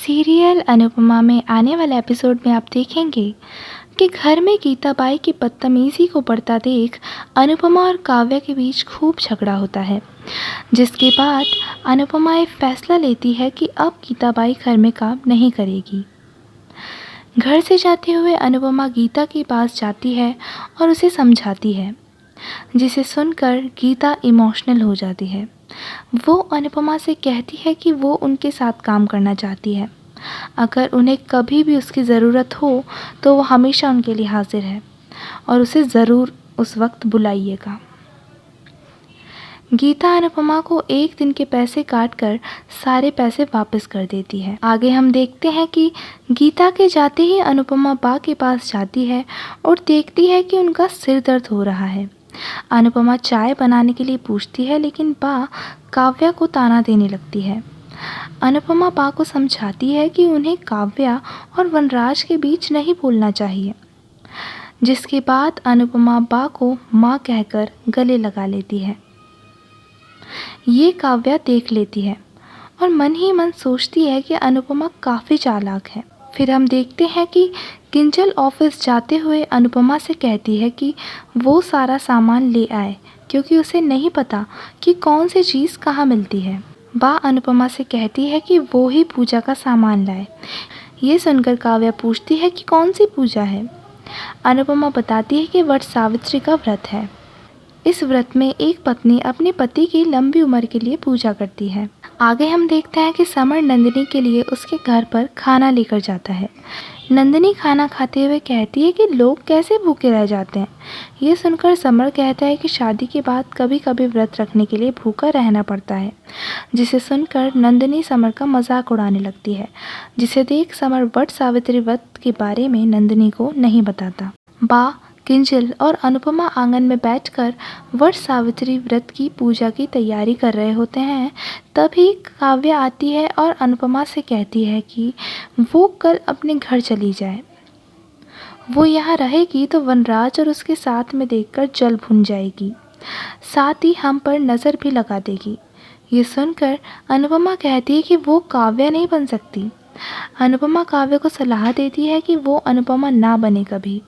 Serial Anupama में आने वाले एपिसोड में आप देखेंगे कि घर में गीताबाई की बदतमीजी को बढ़ता देख अनुपमा और काव्या के बीच खूब झगड़ा होता है, जिसके बाद अनुपमा एक फैसला लेती है कि अब गीताबाई घर में काम नहीं करेगी। घर से जाते हुए अनुपमा गीता के पास जाती है और उसे समझाती है, जिसे सुनकर गीता इमोशनल हो जाती है। वो अनुपमा से कहती है कि वो उनके साथ काम करना चाहती है। अगर उन्हें कभी भी उसकी ज़रूरत हो तो वो हमेशा उनके लिए हाजिर है और उसे ज़रूर उस वक्त बुलाइएगा। गीता अनुपमा को एक दिन के पैसे काट कर सारे पैसे वापस कर देती है। आगे हम देखते हैं कि गीता के जाते ही अनुपमा बा के पास जाती है और देखती है कि उनका सिर दर्द हो रहा है। अनुपमा चाय बनाने के लिए पूछती है, लेकिन बा काव्या को ताना देने लगती है। अनुपमा बा को समझाती है कि उन्हें काव्या और वनराज के बीच नहीं बोलना चाहिए, जिसके बाद अनुपमा बा को माँ कहकर गले लगा लेती है। ये काव्या देख लेती है और मन ही मन सोचती है कि अनुपमा काफ़ी चालाक है। फिर हम देखते हैं कि किंजल ऑफिस जाते हुए अनुपमा से कहती है कि वो सारा सामान ले आए, क्योंकि उसे नहीं पता कि कौन सी चीज़ कहाँ मिलती है। बा अनुपमा से कहती है कि वो ही पूजा का सामान लाए। ये सुनकर काव्या पूछती है कि कौन सी पूजा है। अनुपमा बताती है कि वट सावित्री का व्रत है। इस व्रत में एक पत्नी अपने पति की लंबी उम्र के लिए पूजा करती है। आगे हम देखते हैं कि समर नंदिनी के लिए उसके घर पर खाना लेकर जाता है। नंदिनी खाना खाते हुए कहती है कि लोग कैसे भूखे रह जाते हैं। ये सुनकर समर कहता है कि शादी के बाद कभी कभी व्रत रखने के लिए भूखा रहना पड़ता है, जिसे सुनकर नंदिनी समर का मजाक उड़ाने लगती है, जिसे देख समर वट सावित्री व्रत के बारे में नंदिनी को नहीं बताता। बा, किंजल और अनुपमा आंगन में बैठकर वट सावित्री व्रत की पूजा की तैयारी कर रहे होते हैं। तभी काव्या आती है और अनुपमा से कहती है कि वो कल अपने घर चली जाए। वो यहाँ रहेगी तो वनराज और उसके साथ में देखकर जल भुन जाएगी, साथ ही हम पर नज़र भी लगा देगी। ये सुनकर अनुपमा कहती है कि वो काव्या नहीं बन सकती। अनुपमा काव्या को सलाह देती है कि वो अनुपमा ना बने, कभी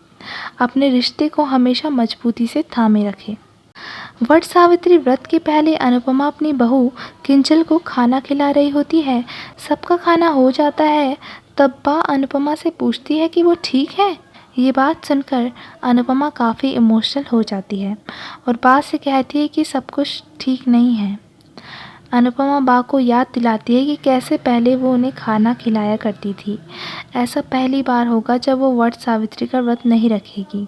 अपने रिश्ते को हमेशा मजबूती से थामे रखे। वट सावित्री व्रत के पहले अनुपमा अपनी बहू किंजल को खाना खिला रही होती है। सबका खाना हो जाता है, तब बा अनुपमा से पूछती है कि वो ठीक है। ये बात सुनकर अनुपमा काफ़ी इमोशनल हो जाती है और बा से कहती है कि सब कुछ ठीक नहीं है। अनुपमा बा को याद दिलाती है कि कैसे पहले वो उन्हें खाना खिलाया करती थी। ऐसा पहली बार होगा जब वो वट सावित्री का व्रत नहीं रखेगी।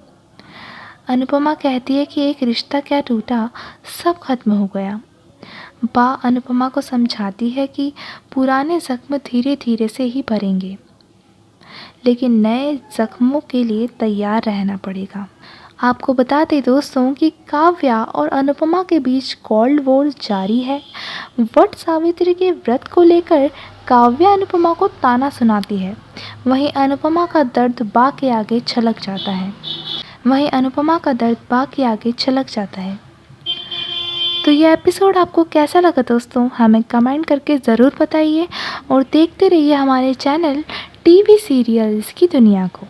अनुपमा कहती है कि एक रिश्ता क्या टूटा, सब खत्म हो गया। बा अनुपमा को समझाती है कि पुराने जख्म धीरे धीरे से ही भरेंगे, लेकिन नए जख्मों के लिए तैयार रहना पड़ेगा। आपको बता दें दोस्तों कि काव्या और अनुपमा के बीच कोल्ड वॉर जारी है। वट सावित्री के व्रत को लेकर काव्या अनुपमा को ताना सुनाती है। वहीं अनुपमा का दर्द बा के आगे छलक जाता है। तो ये एपिसोड आपको कैसा लगा दोस्तों, हमें कमेंट करके ज़रूर बताइए और देखते रहिए हमारे चैनल टीवी सीरियल्स की दुनिया को।